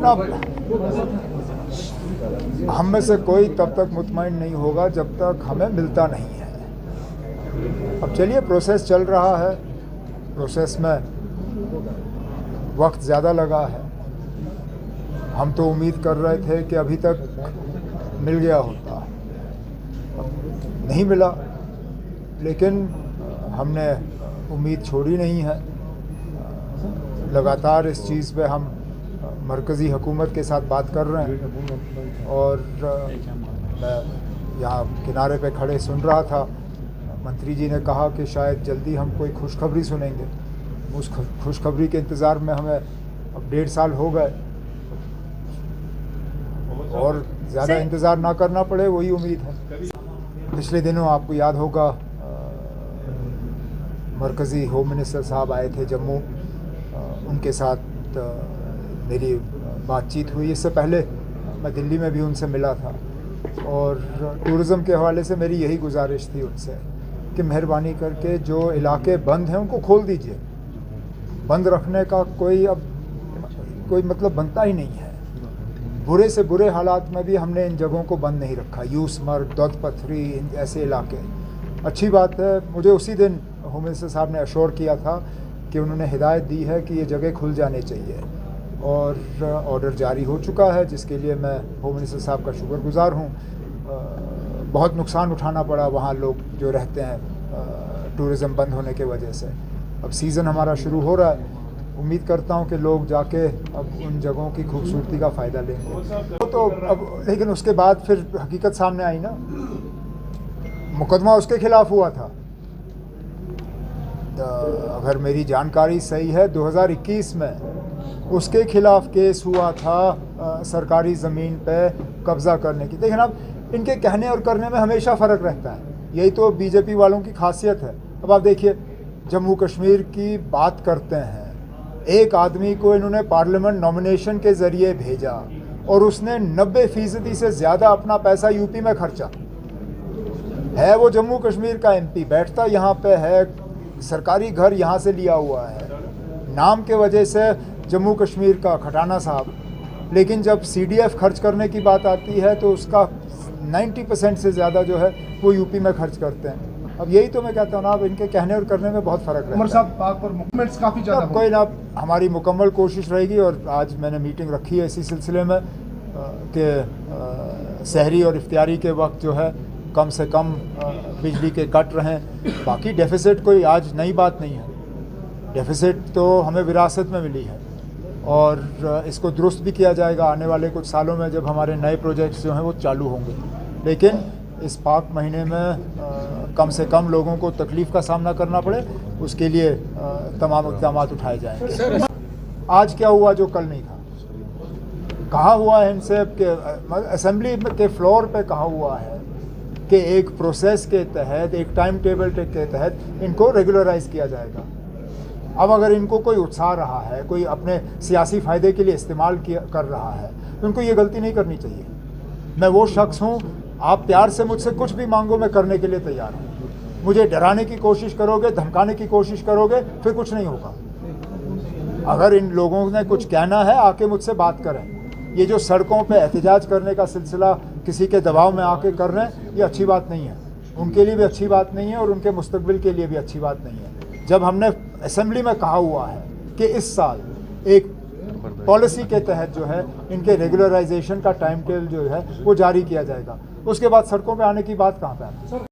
ना, हम में से कोई तब तक मुतमईन नहीं होगा जब तक हमें मिलता नहीं है। अब चलिए, प्रोसेस चल रहा है, प्रोसेस में वक्त ज़्यादा लगा है। हम तो उम्मीद कर रहे थे कि अभी तक मिल गया होता, नहीं मिला, लेकिन हमने उम्मीद छोड़ी नहीं है। लगातार इस चीज़ पे हम मरकज़ी हुकूमत के साथ बात कर रहे हैं और मैं यहाँ किनारे पे खड़े सुन रहा था, मंत्री जी ने कहा कि शायद जल्दी हम कोई खुशखबरी सुनेंगे। उस खुशखबरी के इंतज़ार में हमें अब 1.5 साल हो गए, और ज़्यादा इंतज़ार ना करना पड़े वही उम्मीद है। पिछले दिनों आपको याद होगा, मरकज़ी होम मिनिस्टर साहब आए थे जम्मू, उनके साथ मेरी बातचीत हुई। इससे पहले मैं दिल्ली में भी उनसे मिला था, और टूरिज़म के हवाले से मेरी यही गुजारिश थी उनसे कि मेहरबानी करके जो इलाके बंद हैं उनको खोल दीजिए। बंद रखने का कोई मतलब बनता ही नहीं है। बुरे से बुरे हालात में भी हमने इन जगहों को बंद नहीं रखा। यूसमर्ग, दौद पथरी, ऐसे इलाके। अच्छी बात है, मुझे उसी दिन होम मिनिस्टर साहब ने अश्योर किया था कि उन्होंने हिदायत दी है कि ये जगह खुल जाने चाहिए, और ऑर्डर जारी हो चुका है, जिसके लिए मैं होम मिनिस्टर साहब का शुक्रगुजार हूँ। बहुत नुकसान उठाना पड़ा वहाँ लोग जो रहते हैं टूरिज़म बंद होने के वजह से। अब सीज़न हमारा शुरू हो रहा है, उम्मीद करता हूँ कि लोग जाके अब उन जगहों की खूबसूरती का फ़ायदा लेंगे। तो अब लेकिन उसके बाद फिर हकीकत सामने आई ना, मुकदमा उसके खिलाफ हुआ था। अगर मेरी जानकारी सही है, 2021 में उसके खिलाफ केस हुआ था सरकारी ज़मीन पे कब्ज़ा करने की। देखिए अब इनके कहने और करने में हमेशा फ़र्क रहता है, यही तो बीजेपी वालों की खासियत है। अब आप देखिए, जम्मू कश्मीर की बात करते हैं, एक आदमी को इन्होंने पार्लियामेंट नॉमिनेशन के ज़रिए भेजा और उसने 90% से ज़्यादा अपना पैसा यूपी में खर्चा है। वो जम्मू कश्मीर का एमपी, बैठता यहाँ पे है, सरकारी घर यहाँ से लिया हुआ है, नाम के वजह से जम्मू कश्मीर का खटाना साहब। लेकिन जब सीडीएफ खर्च करने की बात आती है तो उसका 90% से ज़्यादा जो है वो यूपी में खर्च करते हैं। अब यही तो मैं कहता हूँ ना, अब इनके कहने और करने में बहुत फ़र्क रहता है। साहब पाक पर मूवमेंट्स काफ़ी ज़्यादा कोई ना, हमारी मुकम्मल कोशिश रहेगी, और आज मैंने मीटिंग रखी है इसी सिलसिले में कि सहरी और इफ्तियारी के वक्त जो है कम से कम बिजली के कट रहें। बाकी डेफिसिट कोई आज नई बात नहीं है, डेफिसिट तो हमें विरासत में मिली है, और इसको दुरुस्त भी किया जाएगा आने वाले कुछ सालों में जब हमारे नए प्रोजेक्ट्स जो हैं वो चालू होंगे। लेकिन इस पाक महीने में कम से कम लोगों को तकलीफ़ का सामना करना पड़े, उसके लिए तमाम इक़दाम उठाए जाएंगे। आज क्या हुआ जो कल नहीं था? कहा हुआ है इनसे कि असेंबली के फ्लोर पे कहा हुआ है कि एक प्रोसेस के तहत, एक टाइम टेबल के तहत इनको रेगुलराइज किया जाएगा। अब अगर इनको कोई उत्साह रहा है, कोई अपने सियासी फ़ायदे के लिए इस्तेमाल कर रहा है, तो उनको ये गलती नहीं करनी चाहिए। मैं वो शख्स हूँ, आप प्यार से मुझसे कुछ भी मांगो, मैं करने के लिए तैयार हूँ। मुझे डराने की कोशिश करोगे, धमकाने की कोशिश करोगे, फिर कुछ नहीं होगा। अगर इन लोगों ने कुछ कहना है, आके मुझसे बात करें। ये जो सड़कों पे एहतजाज करने का सिलसिला किसी के दबाव में आके कर रहे हैं, ये अच्छी बात नहीं है, उनके लिए भी अच्छी बात नहीं है, और उनके मुस्तकबिल के लिए भी अच्छी बात नहीं है। जब हमने असेंबली में कहा हुआ है कि इस साल एक पॉलिसी के तहत जो है इनके रेगुलराइजेशन का टाइम टेबल जो है वो जारी किया जाएगा, उसके बाद सड़कों पे आने की बात कहाँ पे आती है?